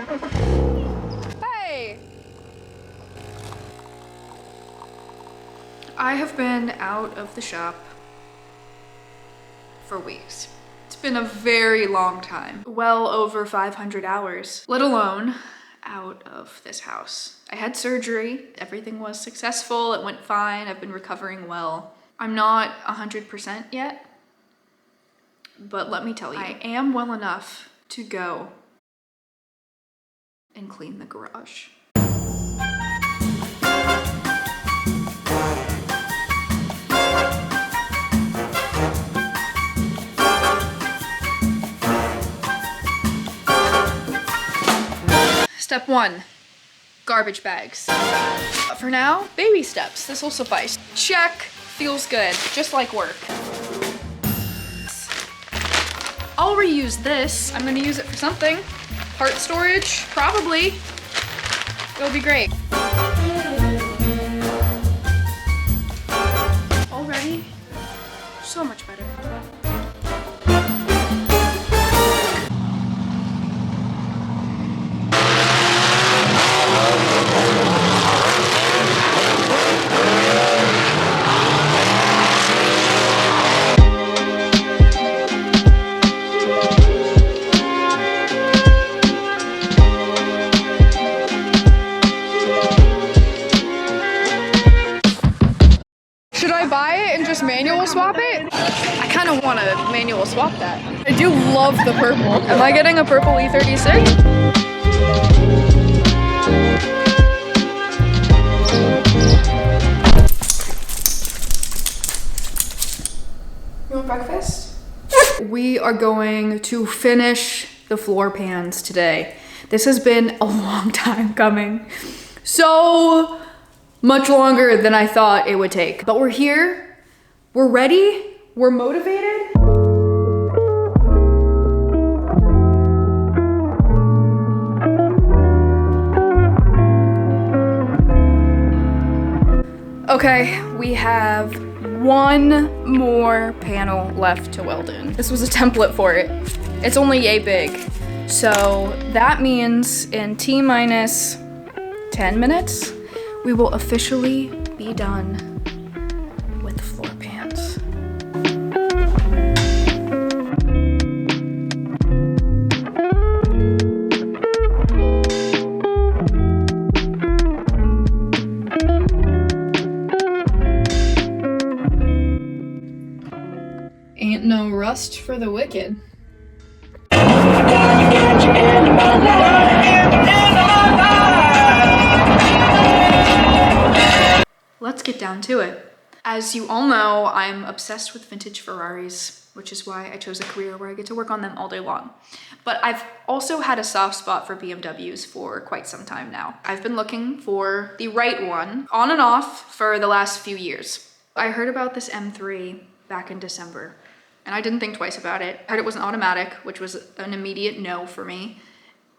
Hey! I have been out of the shop for weeks. It's been a very long time. Well over 500 hours, let alone out of this house. I had surgery. Everything was successful. It went fine. I've been recovering well. I'm not 100% yet, but let me tell you, I am well enough to go and clean the garage. Step 1, garbage bags. For now, baby steps. This will suffice. Check, feels good, just like work. I'll reuse this. I'm gonna use it for something. Part storage, probably. It'll be great. Already, so much better. Should I buy it and just manual swap it? I kind of want to manual swap that. I do love the purple. Am I getting a purple E36? You want breakfast? We are going to finish the floor pans today. This has been a long time coming. So much longer than I thought it would take. But we're here, we're ready, we're motivated. Okay, we have one more panel left to weld in. This was a template for it. It's only yay big. So that means in T-minus 10 minutes, we will officially be done with the floor pans. Ain't no rust for the wicked. Let's get down to it. As you all know, I'm obsessed with vintage Ferraris, which is why I chose a career where I get to work on them all day long. But I've also had a soft spot for BMWs for quite some time now. I've been looking for the right one on and off for the last few years. I heard about this M3 back in December, and I didn't think twice about it. I heard it was an automatic, which was an immediate no for me,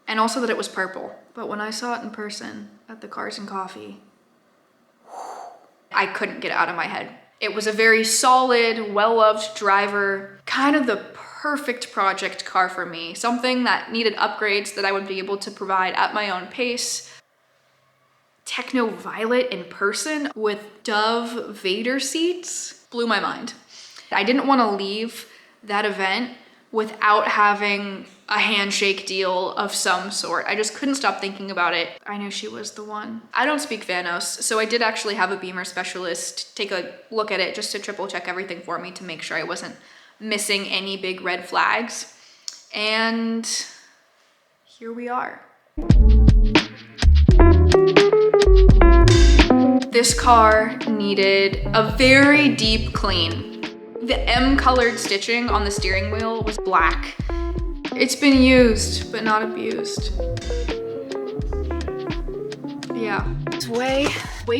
and also that it was purple. But when I saw it in person at the Cars and Coffee, I couldn't get it out of my head. It was a very solid, well-loved driver, kind of the perfect project car for me. Something that needed upgrades that I would be able to provide at my own pace. Techno violet in person with Dove Vader seats blew my mind. I didn't want to leave that event without having a handshake deal of some sort. I just couldn't stop thinking about it. I knew she was the one. I don't speak Vanos, so I did actually have a Beamer specialist take a look at it just to triple check everything for me to make sure I wasn't missing any big red flags. And here we are. This car needed a very deep clean. The M-colored stitching on the steering wheel was black. It's been used, but not abused. Yeah. It's way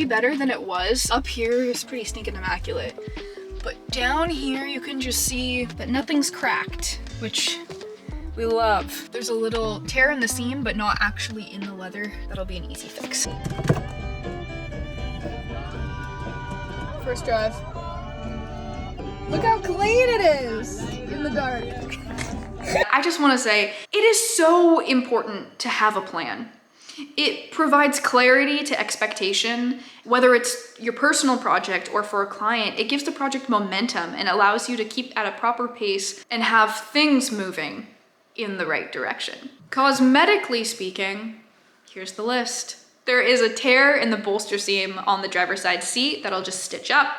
better than it was. Up here is pretty stinking immaculate. But down here you can just see that nothing's cracked, which we love. There's a little tear in the seam, but not actually in the leather. That'll be an easy fix. First drive. Look how clean it is in the dark. I just wanna say, it is so important to have a plan. It provides clarity to expectation, whether it's your personal project or for a client. It gives the project momentum and allows you to keep at a proper pace and have things moving in the right direction. Cosmetically speaking, here's the list. There is a tear in the bolster seam on the driver's side seat that I'll just stitch up.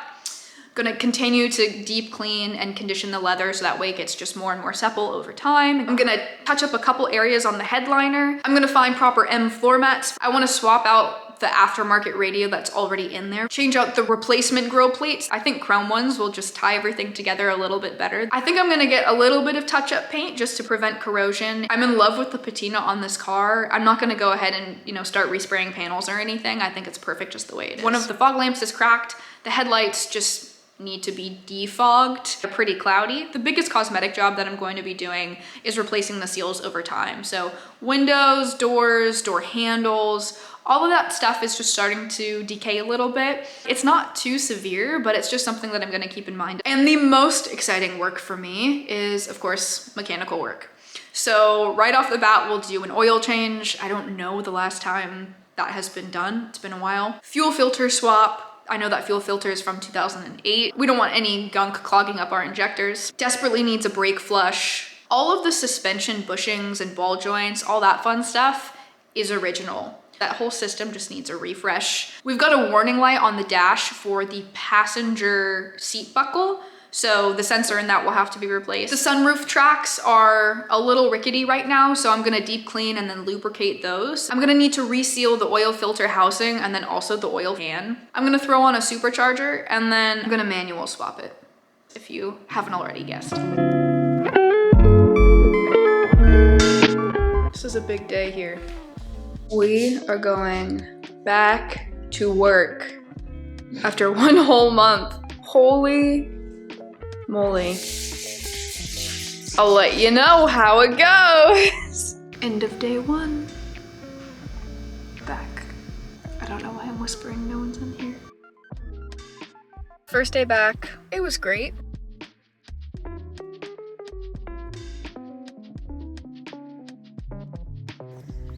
Gonna continue to deep clean and condition the leather so that way it gets just more and more supple over time. I'm gonna touch up a couple areas on the headliner. I'm gonna find proper M floor mats. I wanna swap out the aftermarket radio that's already in there. Change out the replacement grille plates. I think chrome ones will just tie everything together a little bit better. I think I'm gonna get a little bit of touch-up paint just to prevent corrosion. I'm in love with the patina on this car. I'm not gonna go ahead and, start respraying panels or anything. I think it's perfect just the way it is. One of the fog lamps is cracked. The headlights just need to be defogged. They're pretty cloudy. The biggest cosmetic job that I'm going to be doing is replacing the seals over time. So windows, doors, door handles, all of that stuff is just starting to decay a little bit. It's not too severe, but it's just something that I'm gonna keep in mind. And the most exciting work for me is, of course, mechanical work. So right off the bat, we'll do an oil change. I don't know the last time that has been done. It's been a while. Fuel filter swap. I know that fuel filter is from 2008. We don't want any gunk clogging up our injectors. Desperately needs a brake flush. All of the suspension bushings and ball joints, all that fun stuff is original. That whole system just needs a refresh. We've got a warning light on the dash for the passenger seat buckle. So the sensor in that will have to be replaced. The sunroof tracks are a little rickety right now, so I'm gonna deep clean and then lubricate those. I'm gonna need to reseal the oil filter housing and then also the oil can. I'm gonna throw on a supercharger and then I'm gonna manual swap it, if you haven't already guessed. This is a big day here. We are going back to work after one whole month. Holy moly. I'll let you know how it goes. End of day one. Back. I don't know why I'm whispering, no one's in here. First day back, it was great.